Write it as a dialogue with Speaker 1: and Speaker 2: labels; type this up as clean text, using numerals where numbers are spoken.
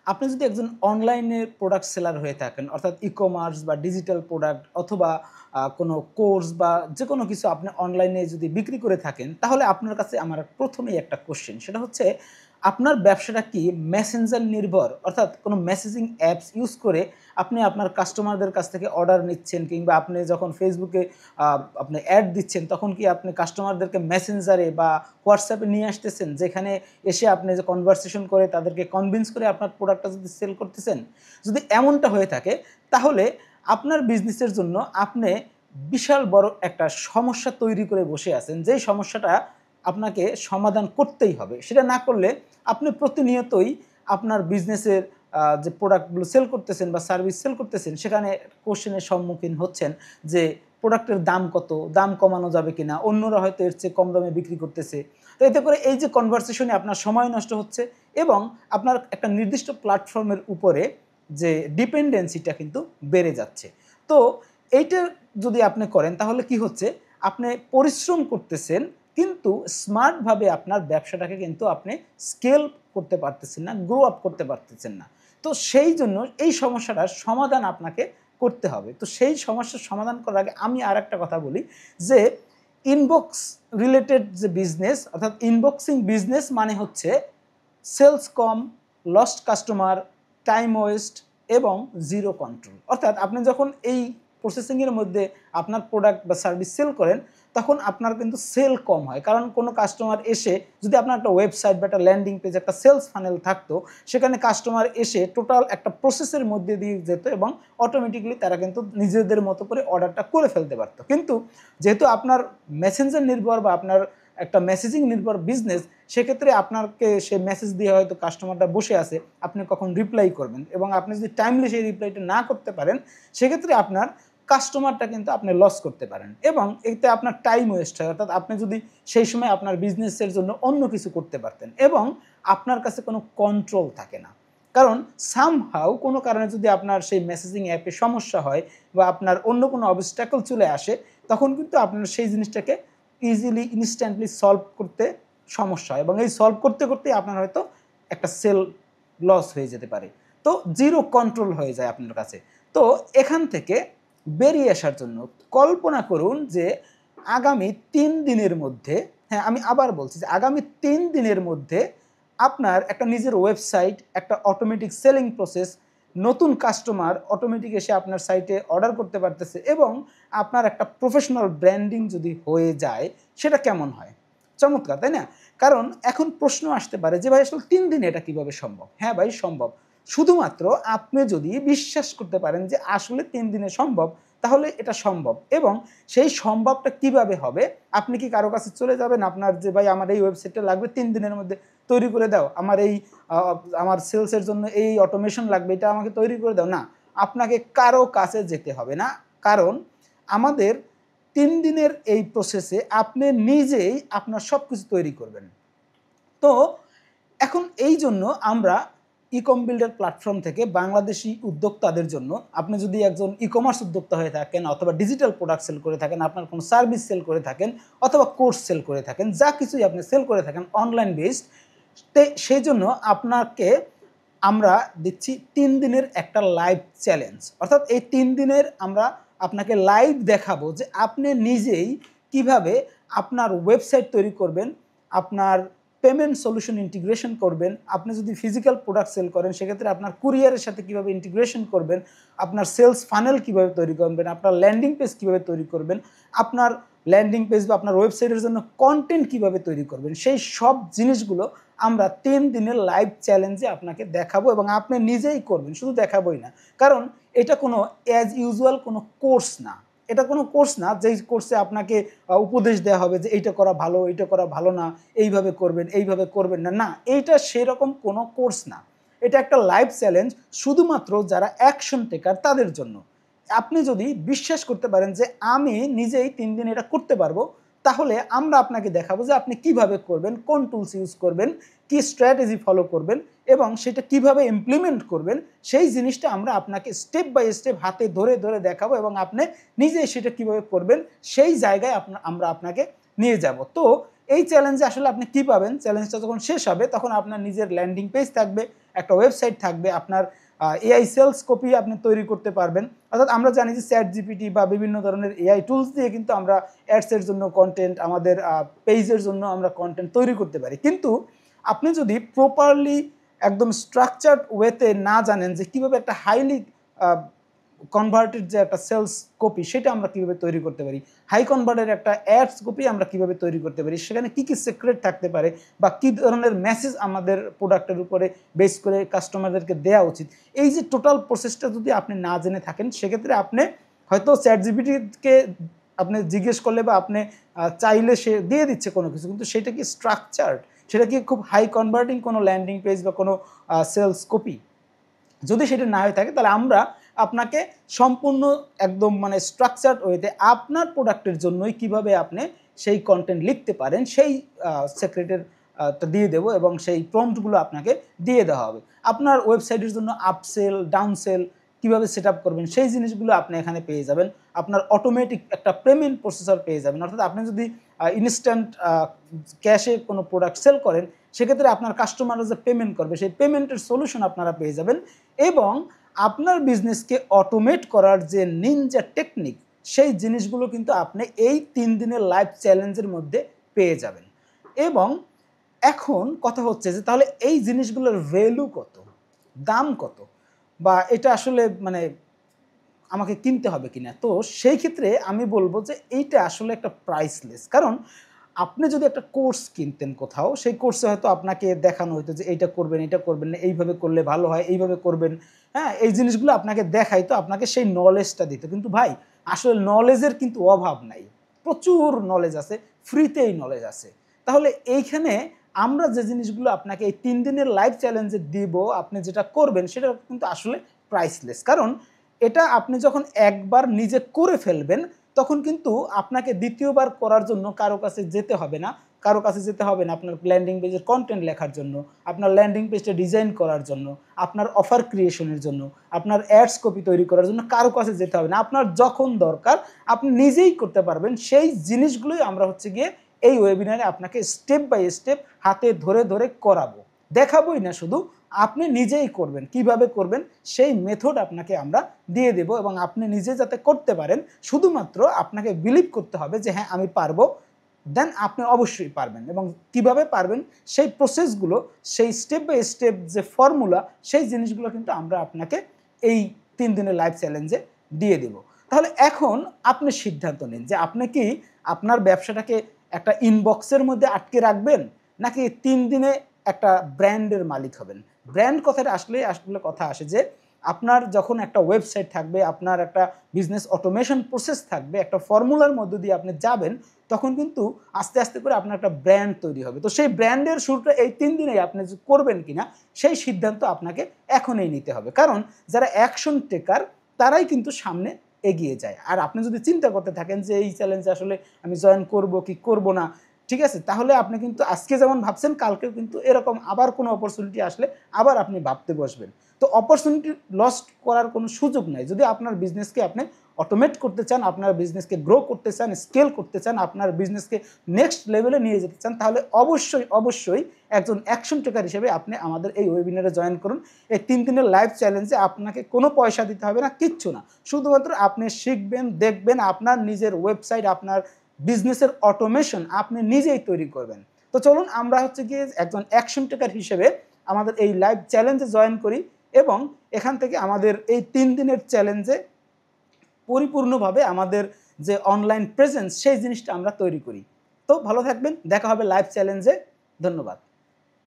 Speaker 1: আপনি যদি একজন অনলাইনে প্রোডাক্ট সেলার হয়ে থাকেন, অর্থাৎ ই-কমার্স বা ডিজিটাল প্রোডাক্ট অথবা কোনো কোর্স বা যেকোনো কিছু আপনি অনলাইনে যদি বিক্রি করে থাকেন, তাহলে আপনার কাছে আমার প্রথমেই একটা কোয়েশ্চেন, সেটা হচ্ছে আপনার ব্যবসাটা কি মেসেঞ্জার নির্ভর? অর্থাৎ কোনো মেসেজিং অ্যাপস ইউজ করে আপনি আপনার কাস্টমারদের কাছ থেকে অর্ডার নিচ্ছেন, কিংবা আপনি যখন ফেসবুকে আপনি অ্যাড দিচ্ছেন, তখন কি আপনি কাস্টমারদেরকে মেসেঞ্জারে বা হোয়াটসঅ্যাপে নিয়ে আসতেছেন, যেখানে এসে আপনি যে কনভারসেশন করে তাদেরকে কনভিন্স করে আপনার প্রোডাক্টটা যদি সেল করতেছেন? যদি এমনটা হয়ে থাকে, তাহলে আপনার বিজনেসের জন্য আপনি বিশাল বড় একটা সমস্যা তৈরি করে বসে আছেন, যেই সমস্যাটা আপনাকে সমাধান করতেই হবে। সেটা না করলে আপনি প্রতিনিয়তই আপনার বিজনেসের যে প্রোডাক্টগুলো সেল করতেছেন বা সার্ভিস সেল করতেছেন, সেখানে কোশ্চেনের সম্মুখীন হচ্ছেন যে প্রোডাক্টের দাম কত, দাম কমানো যাবে কিনা, অন্যরা হয়তো এর চেয়ে কম দামে বিক্রি করতেছে। তো এতে করে এই যে কনভারসেশনে আপনার সময় নষ্ট হচ্ছে, এবং আপনার একটা নির্দিষ্ট প্ল্যাটফর্মের উপরে যে ডিপেন্ডেন্সিটা কিন্তু বেড়ে যাচ্ছে। তো এইটা যদি আপনি করেন, তাহলে কি হচ্ছে, আপনি পরিশ্রম করতেছেন, কিন্তু স্মার্টভাবে আপনার ব্যবসাটাকে কিন্তু আপনি স্কেল করতে পারতেছেন না, গ্রো আপ করতে পারতেছেন না। তো সেই জন্য এই সমস্যাটার সমাধান আপনাকে করতে হবে। তো সেই সমস্যার সমাধান করার আগে আমি আরেকটা কথা বলি, যে ইনবক্স রিলেটেড যে বিজনেস, অর্থাৎ ইনবক্সিং বিজনেস মানে হচ্ছে সেলস কম, লস্ট কাস্টমার, টাইম ওয়েস্ট এবং জিরো কন্ট্রোল। অর্থাৎ আপনি যখন এই প্রসেসিংয়ের মধ্যে আপনার প্রোডাক্ট বা সার্ভিস সেল করেন, তখন আপনার কিন্তু সেল কম হয়। কারণ কোনো কাস্টমার এসে, যদি আপনার একটা ওয়েবসাইট বা একটা ল্যান্ডিং পেজ, একটা সেলস ফানেল থাকতো, সেখানে কাস্টমার এসে টোটাল একটা প্রসেসের মধ্যে দিয়ে যেত এবং অটোমেটিকলি তারা কিন্তু নিজেদের মতো করে অর্ডারটা করে ফেলতে পারত। কিন্তু যেহেতু আপনার মেসেঞ্জার নির্ভর বা আপনার একটা মেসেজিং নির্ভর বিজনেস, সেক্ষেত্রে আপনাকে সে মেসেজ দিয়ে হয়তো কাস্টমারটা বসে আছে, আপনি কখন রিপ্লাই করবেন, এবং আপনি যদি টাইমলি সেই রিপ্লাইটা না করতে পারেন, সেক্ষেত্রে আপনার কাস্টমারটা কিন্তু আপনি লস করতে পারেন, এবং এতে আপনার টাইম ওয়েস্ট হয়। অর্থাৎ আপনি যদি সেই সময় আপনার বিজনেসের জন্য অন্য কিছু করতে পারতেন, এবং আপনার কাছে কোনো কন্ট্রোল থাকে না। কারণ সামহাউ কোনো কারণে যদি আপনার সেই মেসেজিং অ্যাপে সমস্যা হয় বা আপনার অন্য কোনো অবস্ট্যাকল চলে আসে, তখন কিন্তু আপনার সেই জিনিসটাকে ইজিলি ইনস্ট্যান্টলি সলভ করতে সমস্যা হয়, এবং এই সলভ করতে করতেই আপনার হয়তো একটা সেল লস হয়ে যেতে পারে। তো জিরো কন্ট্রোল হয়ে যায় আপনার কাছে। তো এখান থেকে বেরিয়ে আসার জন্য কল্পনা করুন যে আগামী ৩ দিনের মধ্যে, হ্যাঁ আমি আবার বলছি যে আগামী ৩ দিনের মধ্যে আপনার একটা নিজের ওয়েবসাইট, একটা অটোমেটিক সেলিং প্রসেস, নতুন কাস্টমার অটোমেটিক এসে আপনার সাইটে অর্ডার করতে পারতেছে, এবং আপনার একটা প্রফেশনাল ব্র্যান্ডিং যদি হয়ে যায়, সেটা কেমন হয়? চমৎকার, তাই না? কারণ এখন প্রশ্ন আসতে পারে যে ভাই আসলে ৩ দিনে এটা কিভাবে সম্ভব? হ্যাঁ ভাই সম্ভব। শুধুমাত্র আপনি যদি বিশ্বাস করতে পারেন যে আসলে ৩ দিনে সম্ভব, তাহলে এটা সম্ভব। এবং সেই সম্ভবটা কিভাবে হবে? আপনি কি কারো কাছে চলে যাবেন, আপনার যে ভাই আমার এই ওয়েবসাইটটা লাগবে ৩ দিনের মধ্যে তৈরি করে দাও, আমার এই আমার সেলসের জন্য এই অটোমেশন লাগবে, এটা আমাকে তৈরি করে দাও। না, আপনাকে কারো কাছে যেতে হবে না। কারণ আমাদের ৩ দিনের এই প্রসেসে আপনি নিজেই আপনার সবকিছু তৈরি করবেন। তো এখন এই জন্য আমরা ই-কম বিল্ডার প্ল্যাটফর্ম থেকে বাংলাদেশি উদ্যোক্তাদের জন্য, আপনি যদি একজন ই-কমার্স উদ্যোক্তা হয়ে থাকেন, অথবা ডিজিটাল প্রোডাক্ট সেল করে থাকেন, আপনার কোনো সার্ভিস সেল করে থাকেন, অথবা কোর্স সেল করে থাকেন, যা কিছুই আপনি সেল করে থাকেন অনলাইন বেসড, সেই জন্য আপনাকে আমরা দিচ্ছি ৩ দিনের একটা লাইভ চ্যালেঞ্জ। অর্থাৎ এই ৩ দিনের আমরা আপনাকে লাইভ দেখাবো যে আপনি নিজেই কিভাবে আপনার ওয়েবসাইট তৈরি করবেন, আপনার পেমেন্ট সলিউশন ইন্টিগ্রেশন করবেন, আপনি যদি ফিজিক্যাল প্রোডাক্ট সেল করেন সেক্ষেত্রে আপনার কুরিয়ারের সাথে কীভাবে ইন্টিগ্রেশন করবেন, আপনার সেলস ফানেল কীভাবে তৈরি করবেন, আপনার ল্যান্ডিং পেজ কীভাবে তৈরি করবেন, আপনার ল্যান্ডিং পেজ বা আপনার ওয়েবসাইটের জন্য কন্টেন্ট কীভাবে তৈরি করবেন, সেই সব জিনিসগুলো আমরা ৩ দিনের লাইভ চ্যালেঞ্জে আপনাকে দেখাবো, এবং আপনি নিজেই করবেন, শুধু দেখাবোই না। কারণ এটা কোনো অ্যাজ ইউজুয়াল কোনো কোর্স না। এটা কোনো কোর্স না যেই কোর্সে আপনাকে উপদেশ দেওয়া হবে যে এইটা করা ভালো, এইটা করা ভালো না, এইভাবে করবেন, এইভাবে করবেন না। না, এইটা সেরকম কোনো কোর্স না। এটা একটা লাইভ চ্যালেঞ্জ, শুধুমাত্র যারা অ্যাকশন টেকার তাদের জন্য। আপনি যদি বিশ্বাস করতে পারেন যে আমি নিজেই ৩ দিন এটা করতে পারবো, তাহলে আমরা আপনাকে দেখাবো যে আপনি কিভাবে করবেন, কোন টুলস ইউজ করবেন, কি স্ট্র্যাটেজি ফলো করবেন, এবং সেটা কিভাবে ইমপ্লিমেন্ট করবেন, সেই জিনিসটা আমরা আপনাকে স্টেপ বাই স্টেপ হাতে ধরে ধরে দেখাবো, এবং আপনি নিজেই সেটা কিভাবে করবেন সেই জায়গায় আমরা আপনাকে নিয়ে যাব। তো এই চ্যালেঞ্জে আসলে আপনি কি পাবেন, চ্যালেঞ্জটা যখন শেষ হবে তখন আপনার নিজের ল্যান্ডিং পেজ থাকবে, একটা ওয়েবসাইট থাকবে, আপনার এআই সেলস কপি আপনি তৈরি করতে পারবেন। অর্থাৎ আমরা জানি যে চ্যাট জিপিটি বা বিভিন্ন ধরনের এআই টুলস দিয়ে কিন্তু আমরা অ্যাডসের জন্য কন্টেন্ট, আমাদের পেজের জন্য আমরা কন্টেন্ট তৈরি করতে পারি। কিন্তু আপনি যদি প্রপারলি একদম স্ট্রাকচার্ড ওয়েতে না জানেন যে কীভাবে একটা হাইলি কনভার্টেড যে একটা সেলস কপি সেটা আমরা কীভাবে তৈরি করতে পারি, হাই কনভার্টেড একটা অ্যাডস কপি আমরা কীভাবে তৈরি করতে পারি, সেখানে কী কী সিক্রেট থাকতে পারে বা কী ধরনের মেসেজ আমাদের প্রোডাক্টের উপরে বেস করে কাস্টমারদেরকে দেওয়া উচিত, এই যে টোটাল প্রসেসটা যদি আপনি না জেনে থাকেন, সেক্ষেত্রে আপনি হয়তো চ্যাট জিপিটিকে আপনি জিজ্ঞেস করলে বা আপনি চাইলে সে দিয়ে দিচ্ছে কোনো কিছু, কিন্তু সেটা কি স্ট্রাকচার্ড, সেটা কি খুব হাই কনভার্টিং কোনো ল্যান্ডিং পেজ বা কোনো সেলস কপি? যদি সেটা না হয়ে থাকে তাহলে আমরা আপনাকে সম্পূর্ণ একদম মানে স্ট্রাকচার্ড ওয়েতে আপনার প্রোডাক্টের জন্যই কিভাবে আপনি সেই কন্টেন্ট লিখতে পারেন সেই সেক্রেটের দিয়ে দেবো এবং সেই প্রম্পটগুলো আপনাকে দিয়ে দেওয়া হবে। আপনার ওয়েবসাইটের জন্য আপসেল ডাউনসেল কীভাবে সেট আপ করবেন সেই জিনিসগুলো আপনি এখানে পেয়ে যাবেন। আপনার অটোমেটিক একটা পেমেন্ট প্রসেসর পেয়ে যাবেন। অর্থাৎ আপনি যদি ইনস্ট্যান্ট ক্যাশে কোনো প্রোডাক্ট সেল করেন, সেক্ষেত্রে আপনার কাস্টমাররা যে পেমেন্ট করবে সেই পেমেন্টের সলিউশন আপনারা পেয়ে যাবেন এবং আপনার বিজনেসকে অটোমেট করার যে নিনজা টেকনিক সেই জিনিসগুলো কিন্তু আপনি এই 3 দিনের লাইভ চ্যালেঞ্জের মধ্যে পেয়ে যাবেন। এবং এখন কথা হচ্ছে যে তাহলে এই জিনিসগুলোর ভ্যালু কত, দাম কত, বা এটা আসলে মানে আমাকে কিনতে হবে কিনা? তো সেই ক্ষেত্রে আমি বলবো যে এইটা আসলে একটা প্রাইসলেস। কারণ আপনি যদি একটা কোর্স কিনতেন কোথাও, সেই কোর্সে হয়তো আপনাকে দেখানো হতো যে এইটা করবেন, এটা করবেন না, এইভাবে করলে ভালো হয়, এইভাবে করবেন, হ্যাঁ? এই জিনিসগুলো আপনাকে দেখাইতো, আপনাকে সেই নলেজটা দিত। কিন্তু ভাই আসলে নলেজের কিন্তু অভাব নাই। প্রচুর নলেজ আছে, ফ্রিতেই নলেজ আছে। তাহলে এইখানে আমরা যে জিনিসগুলো আপনাকে এই 3 দিনের লাইভ চ্যালেঞ্জে দিব, আপনি যেটা করবেন সেটা কিন্তু আসলে প্রাইসলেস। কারণ এটা আপনি যখন একবার নিজে করে ফেলবেন, তখন কিন্তু আপনাকে দ্বিতীয়বার করার জন্য কারো কাছে যেতে হবে না। কারো কাছে যেতে হবে না আপনার ল্যান্ডিং পেজের কনটেন্ট লেখার জন্য, আপনার ল্যান্ডিং পেজটা ডিজাইন করার জন্য, আপনার অফার ক্রিয়েশনের জন্য, আপনার অ্যাডস কপি তৈরি করার জন্য কারো কাছে যেতে হবে না। আপনার যখন দরকার আপনি নিজেই করতে পারবেন। সেই জিনিসগুলোই আমরা হচ্ছে গিয়ে এই ওয়েবিনারে আপনাকে স্টেপ বাই স্টেপ হাতে ধরে ধরে করাবো। দেখাবোই না শুধু, আপনি নিজেই করবেন। কিভাবে করবেন সেই মেথড আপনাকে আমরা দিয়ে দেব এবং আপনি নিজে যাতে করতে পারেন, শুধুমাত্র আপনাকে বিলিভ করতে হবে যে হ্যাঁ আমি পারবো, দেন আপনি অবশ্যই পারবেন। এবং কিভাবে পারবেন সেই প্রসেসগুলো, সেই স্টেপ বাই স্টেপ যে ফর্মুলা, সেই জিনিসগুলো কিন্তু আমরা আপনাকে এই 3 দিনের লাইভ চ্যালেঞ্জে দিয়ে দেব। তাহলে এখন আপনি সিদ্ধান্ত নিন যে আপনি কি আপনার ব্যবসাটাকে একটা ইনবক্সের মধ্যে আটকে রাখবেন, নাকি 3 দিনে একটা ব্র্যান্ডের মালিক হবেন। ব্র্যান্ড কথাটা আসলে কথা আসে যে আপনার যখন একটা ওয়েবসাইট থাকবে, আপনার একটা বিজনেস অটোমেশন প্রসেস থাকবে, একটা ফর্মুলার মধ্য দিয়ে আপনি যাবেন, তখন কিন্তু আস্তে আস্তে করে আপনার একটা ব্র্যান্ড তৈরি হবে। তো সেই ব্র্যান্ডের শুরুটা এই 3 দিনেই আপনি যে করবেন কিনা সেই সিদ্ধান্ত আপনাকে এখনই নিতে হবে। কারণ যারা অ্যাকশন টেকার তারাই কিন্তু সামনে এগিয়ে যায়। আর আপনি যদি চিন্তা করতে থাকেন যে এই চ্যালেঞ্জে আসলে আমি জয়েন করব কি করব না, ঠিক আছে? তাহলে আপনি কিন্তু আজকে যেমন ভাবছেন, কালকেও কিন্তু এরকম আবার কোনো অপরচুনিটি আসলে আবার আপনি ভাবতে বসবেন। তো অপরচুনিটি লস্ট করার কোনো সুযোগ নাই। যদি আপনার বিজনেসকে আপনি অটোমেট করতে চান, আপনার বিজনেসকে গ্রো করতে চান, স্কেল করতে চান, আপনার বিজনেসকে নেক্সট লেভেলে নিয়ে যেতে চান, তাহলে অবশ্যই একজন অ্যাকশন টেকার হিসেবে আপনি আমাদের এই ওয়েবিনারে জয়েন করুন। এই 3 দিনের লাইভ চ্যালেঞ্জে আপনাকে কোনো পয়সা দিতে হবে না, কিচ্ছু না। শুধুমাত্র আপনি শিখবেন, দেখবেন, আপনার নিজের ওয়েবসাইট, আপনার বিজনেসের অটোমেশন আপনি নিজেই তৈরি করবেন। তো চলুন আমরা হচ্ছে গিয়ে একজন অ্যাকশন টেকার হিসেবে আমাদের এই লাইভ চ্যালেঞ্জে জয়েন করি এবং এখান থেকে আমাদের এই 3 দিনের চ্যালেঞ্জে পরিপূর্ণভাবে আমাদের যে অনলাইন প্রেজেন্স সেই জিনিসটা আমরা তৈরি করি। তো ভালো থাকবেন, দেখা হবে লাইভ চ্যালেঞ্জে। ধন্যবাদ।